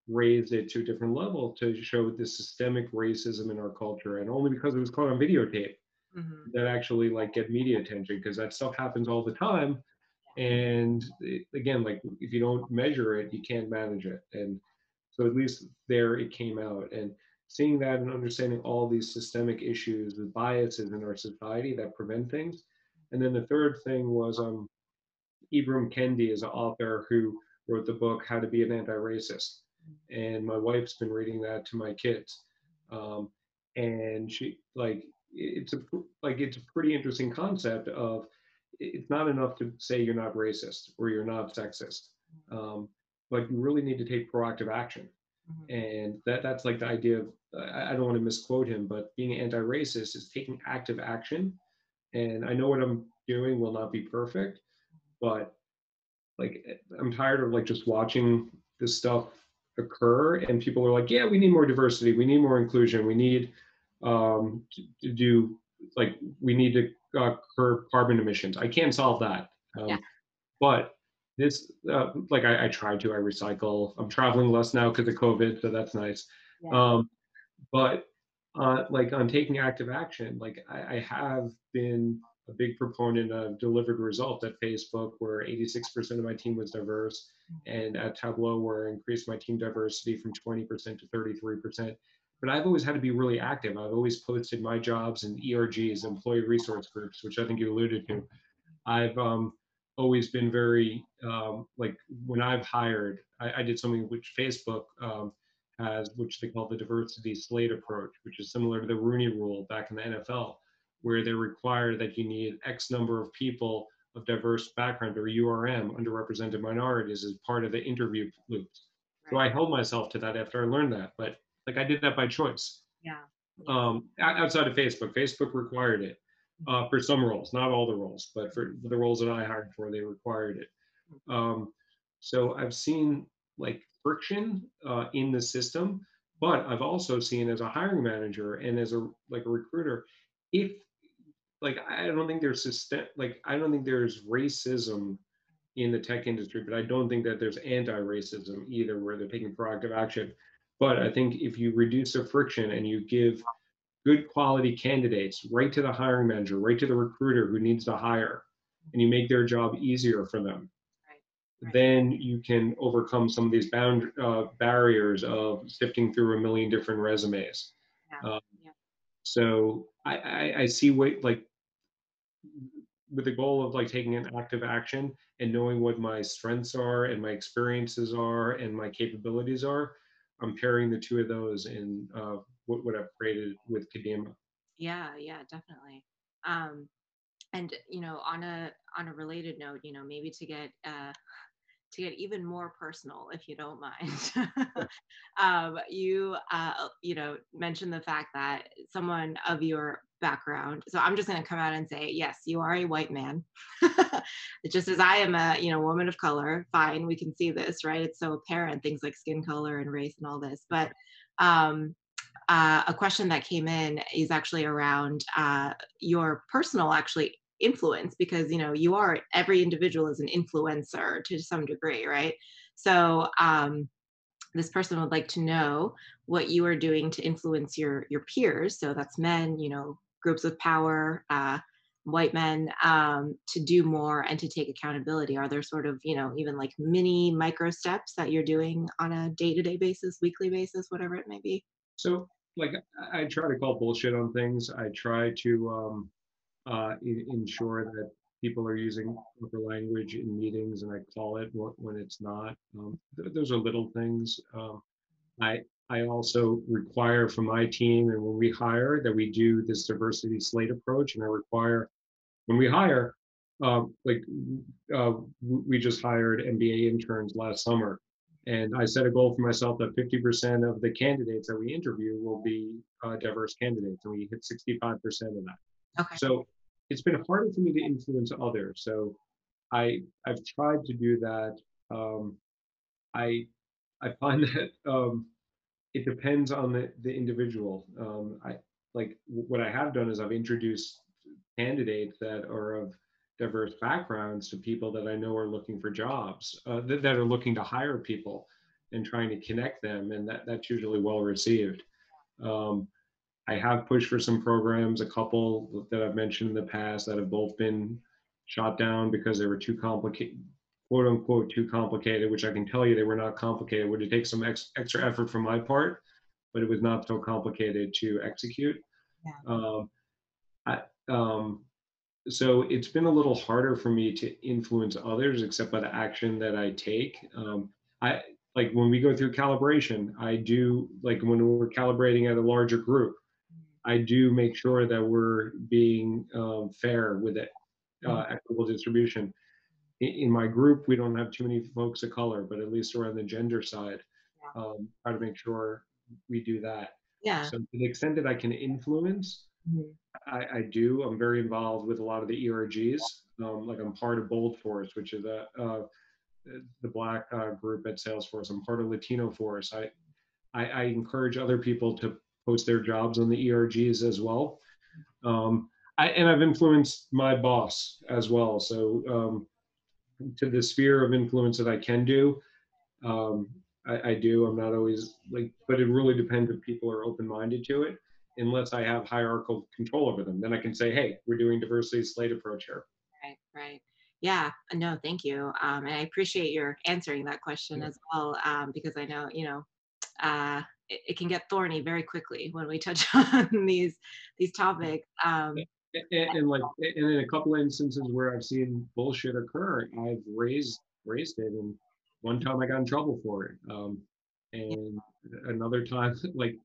raised it to a different level to show the systemic racism in our culture, and only because it was caught on videotape Hmm. that actually like get media attention, because that stuff happens all the time. And again, like if you don't measure it, you can't manage it. And so at least there it came out. And seeing that and understanding all these systemic issues with biases in our society that prevent things. And then the third thing was Ibram Kendi is an author who wrote the book How to Be an Anti-Racist, and my wife's been reading that to my kids, um, and she like it's a pretty interesting concept of it's not enough to say you're not racist or you're not sexist, um, but you really need to take proactive action, Hmm. and that's like the idea of I don't want to misquote him, but being anti-racist is taking active action. And I know what I'm doing will not be perfect, but like I'm tired of like just watching this stuff occur, and people are like, yeah, we need more diversity, we need more inclusion, we need to do like we need to curb carbon emissions. I can't solve that, Yeah. but this like I try to, I recycle, I'm traveling less now because of COVID, so that's nice. Yeah. um, but like on taking active action, like I have been a big proponent of delivered results at Facebook, where 86% of my team was diverse, and at Tableau, where I increased my team diversity from 20% to 33%. But I've always had to be really active. I've always posted my jobs in ERGs, employee resource groups, which I think you alluded to. I've always been very like when I've hired, I did something which Facebook has, which they call the diversity Slate approach, which is similar to the Rooney Rule back in the NFL, where they require that you need X number of people of diverse background, or URM, underrepresented minorities, as part of the interview loops. So Right. I held myself to that after I learned that, but like I did that by choice. Yeah. Yeah. Outside of Facebook, Facebook required it for some roles, not all the roles, but for the roles that I hired for, they required it. Um, so I've seen like friction in the system, but I've also seen as a hiring manager and as a like a recruiter, if like I don't think there's like I don't think there's racism in the tech industry, but I don't think that there's anti-racism either, where they're taking proactive action. But I think if you reduce the friction and you give good quality candidates right to the hiring manager, right to the recruiter who needs to hire, and you make their job easier for them, Right. Right. then you can overcome some of these barriers of sifting through a million different resumes. Yeah. Uh, Yeah. so I see like with the goal of like taking an active action and knowing what my strengths are and my experiences are and my capabilities are. I'm pairing the two of those in what I've created with Kadima. Yeah, yeah, definitely. Um, and on a related note, maybe to get even more personal, if you don't mind. You mentioned the fact that someone of your background. So I'm just going to come out and say, yes, you are a white man. Just as I am a woman of color. Fine, we can see this, right? It's so apparent, things like skin color and race and all this. But um, a question that came in is actually around your personal actually influence, because you are, every individual is an influencer to some degree, right? So this person would like to know what you are doing to influence your peers, so that's men, groups of power, white men, to do more and to take accountability. Are there sort of even like mini micro steps that you're doing on a day-to-day basis, weekly basis, whatever it may be? So like I try to call bullshit on things. I try to ensure that people are using proper language in meetings, and I call it when it's not. Those are little things. I I also require from my team, and when we hire, that we do this diversity slate approach, and I require when we hire, like we just hired MBA interns last summer, and I set a goal for myself that 50% of the candidates that we interview will be diverse candidates, and we hit 65% of that. Okay. So it's been harder for me to influence others. So I've tried to do that. Um, I I find that it depends on the individual. I like what I have done is I've introduced candidates that are of diverse backgrounds to people that I know are looking for jobs, that are looking to hire people and trying to connect them, and that's usually well received. Um, I have pushed for some programs, a couple that I've mentioned in the past that have both been shot down because they were too complicated, quote unquote, too complicated, which I can tell you they were not complicated. Would it take some extra effort from my part, but it was not so complicated to execute. Yeah. Um, I, um, so it's been a little harder for me to influence others, except by the action that I take. I like when we go through calibration, I do like when we're calibrating at a larger group, I do make sure that we're being fair with it, Mhm. equitable distribution. In my group, we don't have too many folks of color, but at least around the gender side, try to make sure we do that. Yeah. So to the extent that I can influence, Mhm. I do. I'm very involved with a lot of the ERGs. Like I'm part of Bold Force, which is the Black group at Salesforce. I'm part of Latino Force. I encourage other people to post their jobs on the ERGs as well. And I've influenced my boss as well. So to the sphere of influence that I can do, um, I do. I'm not always like, but it really depends if people are open-minded to it. Unless I have hierarchical control over them, then I can say, "Hey, we're doing diversity slate approach here." Right, right. Yeah, no, thank you. And I appreciate your answering that question Yeah. as well, because I know, it can get thorny very quickly when we touch on these topics. And like, and in a couple of instances where I've seen bullshit occur, I've raised it, and one time I got in trouble for it, Yeah, and another time, like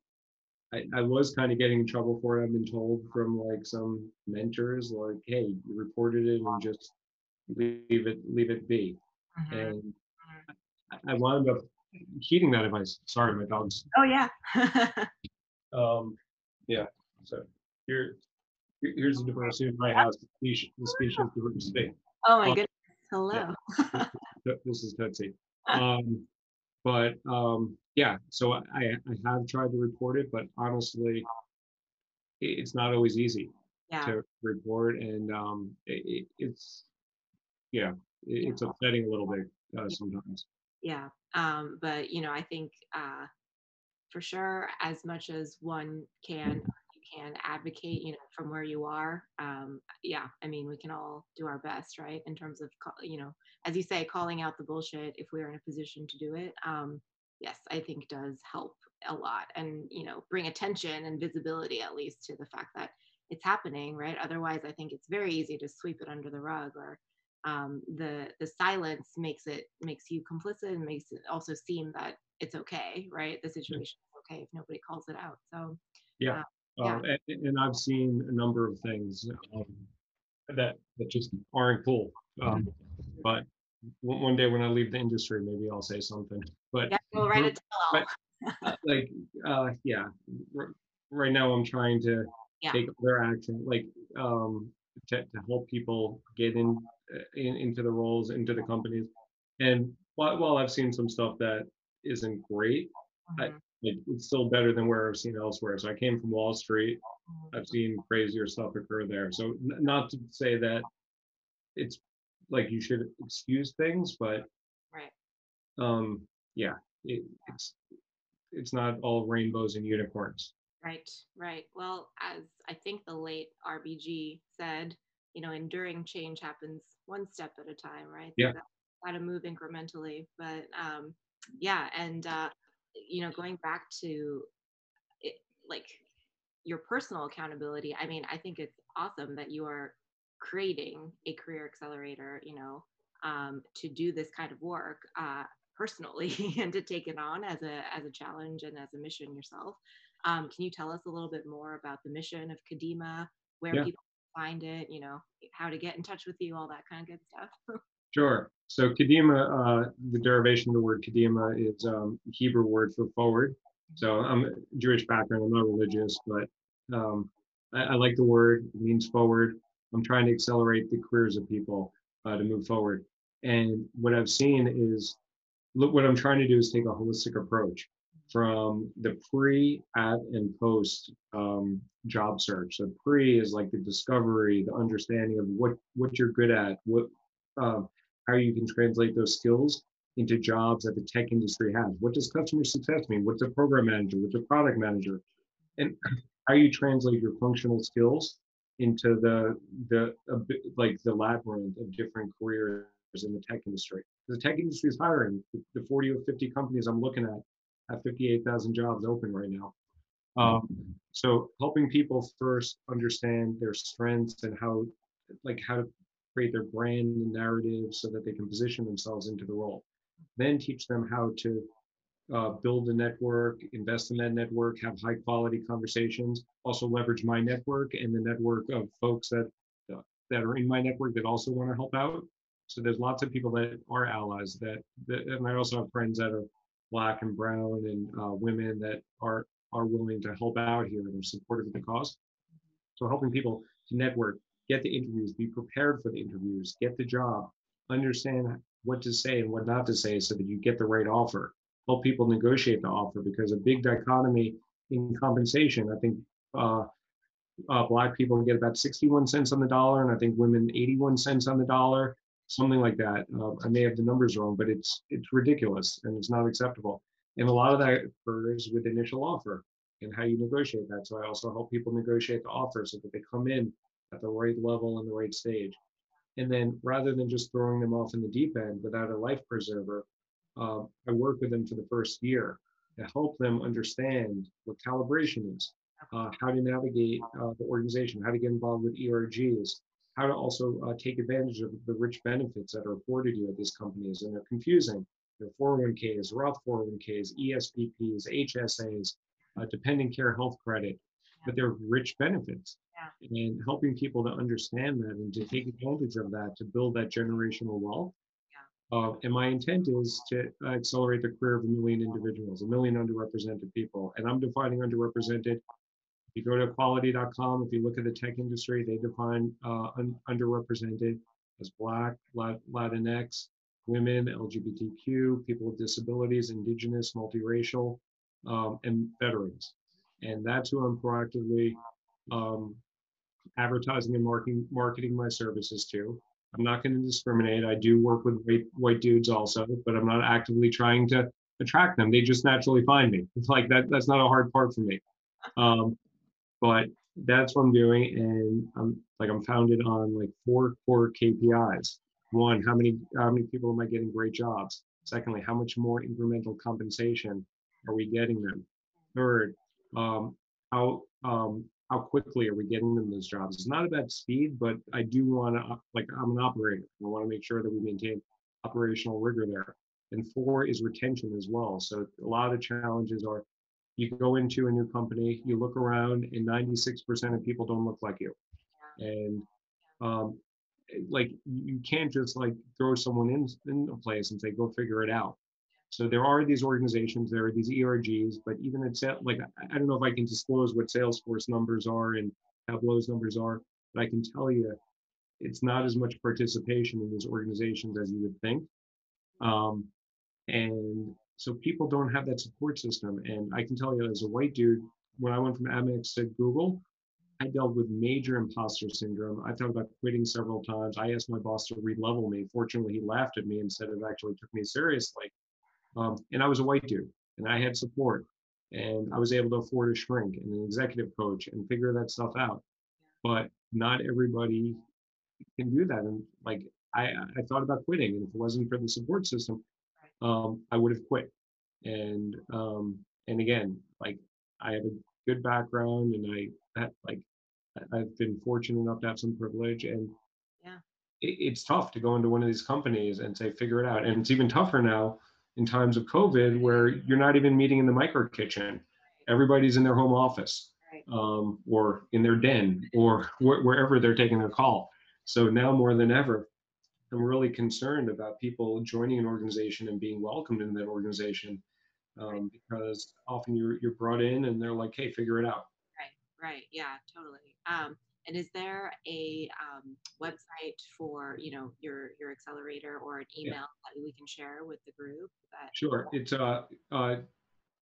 I was kind of getting in trouble for it. I've been told from like some mentors, like, "Hey, you reported it and just leave it be." mhm, And mhm. I wound up heeding that advice. Sorry, my dog's. Oh yeah. Um, yeah. So here, here's the diversity of my house. The species diversity. Oh my Um, goodness. yeah, Hello. this is Tootsie. Um, but yeah, so I have tried to report it, but honestly, it's not always easy Yeah, to report, and it's yeah, yeah, it's upsetting a little bit sometimes. yeah. But I think for sure, as much as one can, you can advocate, from where you are. Yeah, I mean, we can all do our best, right? In terms of, as you say, calling out the bullshit if we're in a position to do it. Yes, I think does help a lot, and bring attention and visibility at least to the fact that it's happening, right? Otherwise, I think it's very easy to sweep it under the rug, or the silence makes you complicit and makes it also seem that it's okay, right? The situation is okay if nobody calls it out. So, Yeah. uh, yeah. And I've seen a number of things that just aren't cool. But one day when I leave the industry, maybe I'll say something. But Yeah, go write a tell-all. but like yeah, right now I'm trying to Yeah. take other action, like um, to help people get into the roles, into the companies. And while I've seen some stuff that isn't great, I, Mhm. it's still better than where I've seen elsewhere. So I came from Wall Street. Mhm. I've seen crazier stuff occur there. So not to say that it's like you should excuse things, but Right. um, yeah, it, it's it's not all rainbows and unicorns. Right, right. Well, as I think the late RBG said, enduring change happens one step at a time, right? So Yeah, got to move incrementally. But yeah, and going back to it, like your personal accountability. I mean, I think it's awesome that you are creating a career accelerator, to do this kind of work personally and to take it on as a challenge and as a mission yourself. Can you tell us a little bit more about the mission of Kodima, where yeah, people find it, how to get in touch with you, all that kind of good stuff? sure. So Kadima, the derivation of the word Kadima is Hebrew word for forward. So I'm a Jewish background. I'm not religious, but I like the word. It means forward. I'm trying to accelerate the careers of people to move forward. And what I've seen is, look, what I'm trying to do is take a holistic approach from the pre, at, and post job search. So pre is like the discovery, the understanding of what you're good at, um, how you can translate those skills into jobs that the tech industry has. What does customer success mean? What's a program manager? What's a product manager? And how you translate your functional skills into like the labyrinth of different careers in the tech industry. The tech industry is hiring. The 40 or 50 companies I'm looking at have 58,000 jobs open right now. So helping people first understand their strengths and how to create their brand and narrative so that they can position themselves into the role. Then teach them how to build a network, invest in that network, have high quality conversations, also leverage my network and the network of folks that are in my network that also want to help out. So there's lots of people that are allies and I also have friends that are black and brown and women that are willing to help out here and are supportive of the cause. So helping people to network, get the interviews, be prepared for the interviews, get the job, understand what to say and what not to say so that you get the right offer. Help people negotiate the offer because a big dichotomy in compensation. I think uh, black people get about 61 cents on the dollar, and I think women 81 cents on the dollar, something like that. I may have the numbers wrong, but it's ridiculous and it's not acceptable. And a lot of that occurs with initial offer and how you negotiate that. So I also help people negotiate the offer so that they come in at the right level and the right stage. And then rather than just throwing them off in the deep end without a life preserver, I work with them for the first year to help them understand what calibration is, how to navigate the organization, how to get involved with ERGs, how to also take advantage of the rich benefits that are afforded you at these companies. And they're confusing. They're 401ks, Roth 401ks, ESPPs, HSAs, dependent care health credit, but they're rich benefits Yeah. and helping people to understand that and to take advantage of that to build that generational wealth. And my intent is to accelerate the career of 1 million individuals, 1 million underrepresented people. And I'm defining underrepresented. If you go to equality.com, if you look at the tech industry, they define underrepresented as Black, Latinx, women, LGBTQ, people with disabilities, Indigenous, multiracial, and veterans. And that's who I'm proactively um, advertising and marketing my services to. I'm not going to discriminate. I do work with white dudes also, but I'm not actively trying to attract them. They just naturally find me. It's like that. That's not a hard part for me. Um, but that's what I'm doing, and I'm founded on like 4 core KPIs. One, how many people am I getting great jobs? Secondly, how much more incremental compensation are we getting them? Third, how how quickly are we getting them those jobs? It's not about speed, but I do want to, like, I'm an operator. I want to make sure that we maintain operational rigor there. And four is retention as well. So a lot of the challenges are you go into a new company, you look around, and 96% of people don't look like you. And um, like you can't just like throw someone in a place and say, go figure it out. So there are these organizations, there are these ERGs, but even it's like, I don't know if I can disclose what Salesforce numbers are and Tableau's numbers are, but I can tell you it's not as much participation in these organizations as you would think. Um, and so people don't have that support system. And I can tell you as a white dude, when I went from Amex to Google, I dealt with major imposter syndrome. I thought about quitting several times. I asked my boss to re-level me. Fortunately, he laughed at me instead of actually took me seriously. And I was a white dude, and I had support, and I was able to afford a shrink and an executive coach and figure that stuff out. But not everybody can do that. And like I thought about quitting, and if it wasn't for the support system, I would have quit. And again, like I have a good background, and I've been fortunate enough to have some privilege, and Yeah. it's tough to go into one of these companies and say, figure it out. And it's even tougher now in times of COVID where you're not even meeting in the micro kitchen. Everybody's in their home office, or in their den, or wherever they're taking their call. So now more than ever, I'm really concerned about people joining an organization and being welcomed in that organization, because often you're brought in and they're like, hey, figure it out. Right. Yeah, totally. And is there a website for, your accelerator or an Yeah, email that we can share with the group that? sure. It's Mhm,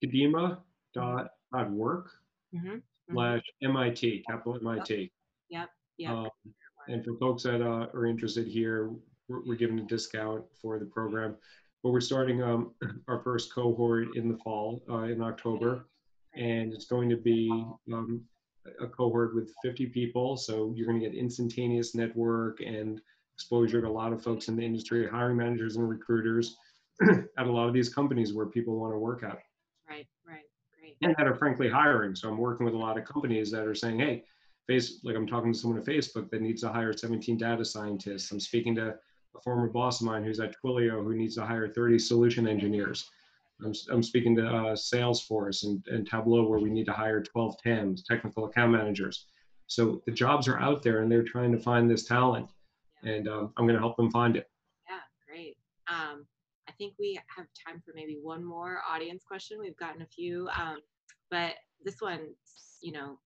Kodima.work mhm, mhm. slash MIT, capital Yep, MIT. yep, yep. Um, and for folks that are interested here, we're giving a discount for the program. But we're starting our first cohort in the fall, in October, Right, and it's going to be a cohort with 50 people. So you're going to get instantaneous network and exposure to a lot of folks in the industry, hiring managers and recruiters at a lot of these companies where people want to work at, right, right. Great. and that are frankly hiring. So I'm working with a lot of companies that are saying, hey, like I'm talking to someone at Facebook that needs to hire 17 data scientists. I'm speaking to a former boss of mine who's at Twilio who needs to hire 30 solution engineers. I'm speaking to Salesforce and Tableau where we need to hire 12 TAMs, technical account managers. So the jobs are out there and they're trying to find this talent, and I'm going to help them find it. Yeah, great. I think we have time for maybe one more audience question. We've gotten a few, but this one,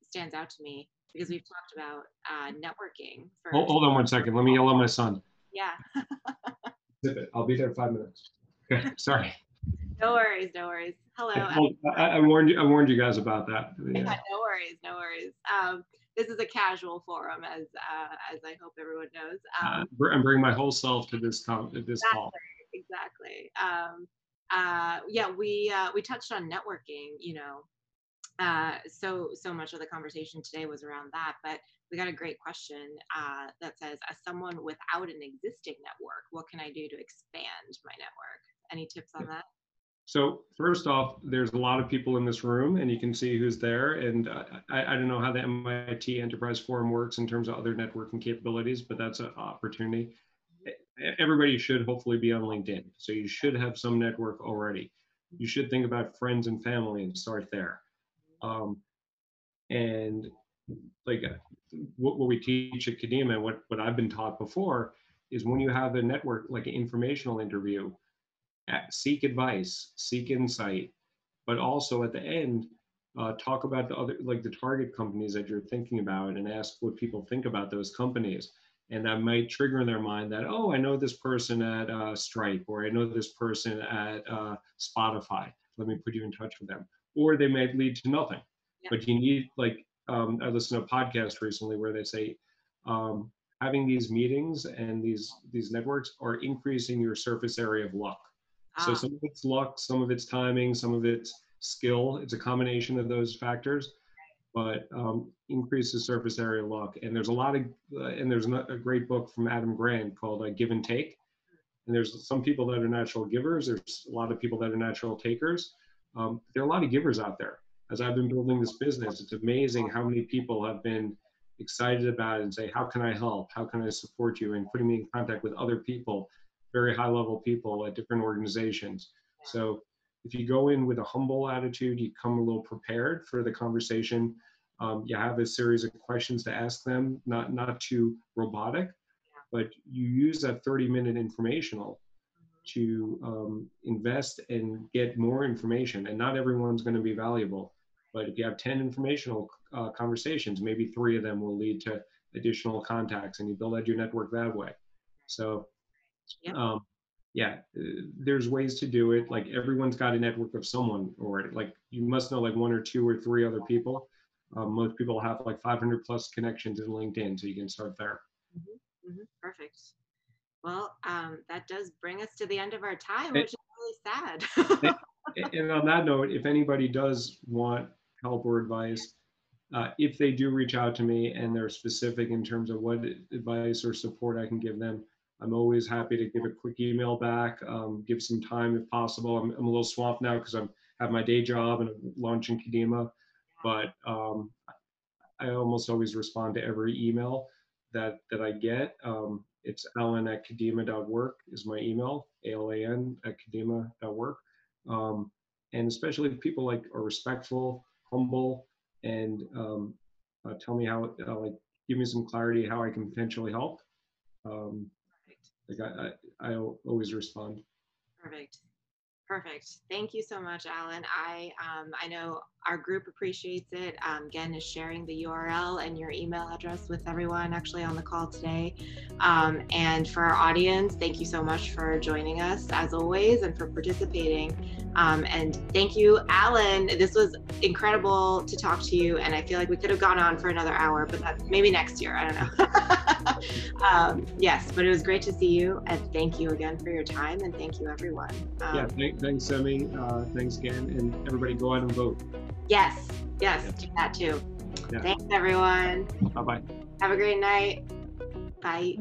stands out to me because we've talked about networking for. Hold on one second. Let me yell at my son. Yeah. Zip it. I'll be there in 5 minutes. Okay, sorry. No worries, no worries. Hello. I warned you. I warned you guys about that. Yeah, Yeah. no worries, no worries. This is a casual forum, as I hope everyone knows. I'm bringing my whole self to this call. Exactly. Yeah, we touched on networking. So much of the conversation today was around that, but we got a great question that says, as someone without an existing network, what can I do to expand my network? Any tips on that? So first off, there's a lot of people in this room, and you can see who's there. And I don't know how the MIT Enterprise Forum works in terms of other networking capabilities, but that's an opportunity. Everybody should hopefully be on LinkedIn, so you should have some network already. You should think about friends and family and start there. And like what we teach at Kodima, what I've been taught before is when you have a network, like an informational interview, seek advice, seek insight, but also at the end, talk about the other, like the target companies that you're thinking about, and ask what people think about those companies. And that might trigger in their mind that, oh, I know this person at Stripe, or I know this person at Spotify. Let me put you in touch with them. Or they might lead to nothing. Yeah. But you need, like, I listened to a podcast recently where they say, having these meetings and these networks are increasing your surface area of luck. So some of it's luck, some of it's timing, some of it's skill. It's a combination of those factors, but increases surface area luck. And there's a lot of, and there's a great book from Adam Grant called Give and Take. And there's some people that are natural givers. There's a lot of people that are natural takers. There are a lot of givers out there. as I've been building this business, it's amazing how many people have been excited about it and say, how can I help? How can I support you? And putting me in contact with other people, very high level people at different organizations. So if you go in with a humble attitude, you come a little prepared for the conversation. You have a series of questions to ask them, not too robotic, but you use that 30-minute informational to invest and get more information. And not everyone's going to be valuable. But if you have 10 informational conversations, maybe 3 of them will lead to additional contacts, and you build out your network that way. So, yeah, there's ways to do it. Like everyone's got a network of someone already. Like you must know like 1 or 2 or 3 other people. Most people have like 500 plus connections in LinkedIn, so you can start there. Perfect. Well, that does bring us to the end of our time, which is really sad. And on that note, if anybody does want help or advice, if they do reach out to me and they're specific in terms of what advice or support I can give them, I'm always happy to give a quick email back, give some time if possible. I'm a little swamped now because I have my day job and I'm launching Kodima, but I almost always respond to every email that I get. It's alan@kodima.work is my email, alan@kodima.work. And especially if people like are respectful, humble, and tell me how, like, give me some clarity how I can potentially help. Like I always respond. Perfect. Thank you so much, Alan. I know our group appreciates it. Again, is sharing the URL and your email address with everyone actually on the call today. And for our audience, thank you so much for joining us as always and for participating. And thank you, Alan. This was incredible to talk to you. And I feel like we could have gone on for another hour, but maybe next year. I don't know. Yes, but it was great to see you. And thank you again for your time. And thank you, everyone. Thanks, Semi. Thanks again. And everybody go out and vote. Yes, do that too. Yeah. Thanks, everyone. Bye-bye. Have a great night. Bye.